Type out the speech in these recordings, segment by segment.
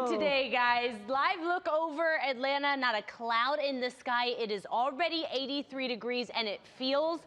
today, guys. Live look over Atlanta, not a cloud in the sky. It is already 83 degrees and it feels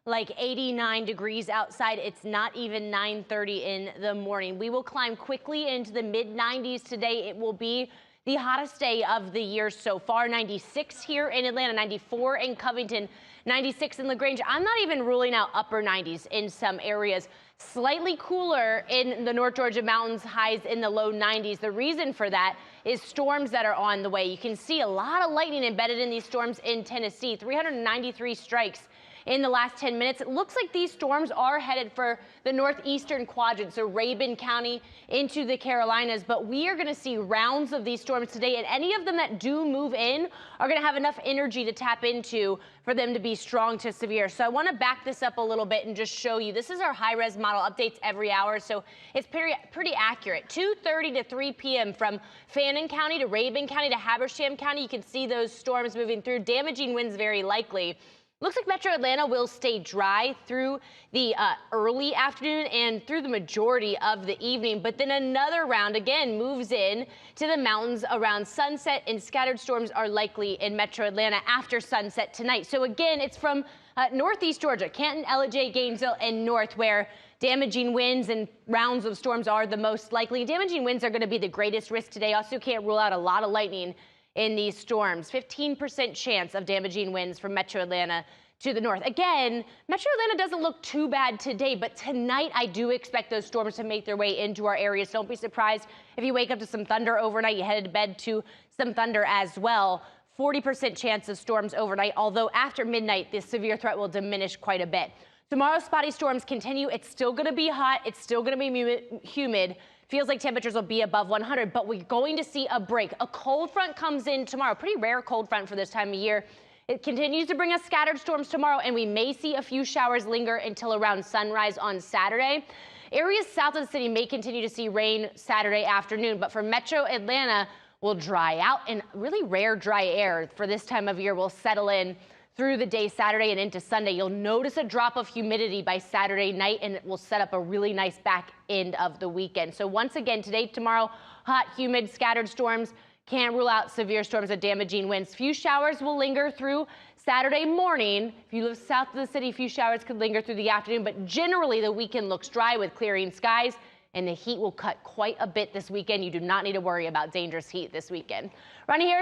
like 89 degrees outside. It's not even 9:30 in the morning. We will climb quickly into the mid 90s today. It will be the hottest day of the year so far. 96 here in Atlanta, 94 in Covington, 96 in LaGrange. I'm not even ruling out upper 90s in some areas. Slightly cooler in the North Georgia mountains, highs in the low 90s. The reason for that is storms that are on the way. You can see a lot of lightning embedded in these storms in Tennessee. 393 strikes in the last 10 minutes. It looks like these storms are headed for the northeastern quadrant, so Rabun County into the Carolinas. But we are going to see rounds of these storms today, and any of them that do move in are going to have enough energy to tap into for them to be strong to severe. So I want to back this up a little bit and just show you. This is our high-res model, updates every hour, so it's pretty accurate. 2:30 to 3 p.m. from Fannin County to Rabun County to Habersham County. You can see those storms moving through. Damaging winds very likely. Looks like Metro Atlanta will stay dry through the early afternoon and through the majority of the evening. But then another round again moves in to the mountains around sunset, and scattered storms are likely in Metro Atlanta after sunset tonight. So again, it's from northeast Georgia, Canton, Ellijay, Gainesville, and north where damaging winds and rounds of storms are the most likely. Damaging winds are going to be the greatest risk today. Also can't rule out a lot of lightning in these storms. 15% chance of damaging winds from Metro Atlanta to the north. Again, Metro Atlanta doesn't look too bad today, but tonight I do expect those storms to make their way into our areas. Don't be surprised if you wake up to some thunder overnight. You headed to bed to some thunder as well. 40% chance of storms overnight, although after midnight, the severe threat will diminish quite a bit. Tomorrow's spotty storms continue. It's still going to be hot. It's still going to be humid. Feels like temperatures will be above 100, but we're going to see a break. A cold front comes in tomorrow. Pretty rare cold front for this time of year. It continues to bring us scattered storms tomorrow, and we may see a few showers linger until around sunrise on Saturday. Areas south of the city may continue to see rain Saturday afternoon, but for Metro Atlanta, will dry out, and really rare dry air for this time of year will settle in through the day Saturday and into Sunday. You'll notice a drop of humidity by Saturday night, and it will set up a really nice back end of the weekend. So once again, today, tomorrow, hot, humid, scattered storms. Can't rule out severe storms with damaging winds. Few showers will linger through Saturday morning. If you live south of the city, few showers could linger through the afternoon, but generally the weekend looks dry with clearing skies, and the heat will cut quite a bit this weekend. You do not need to worry about dangerous heat this weekend. Ronnie here.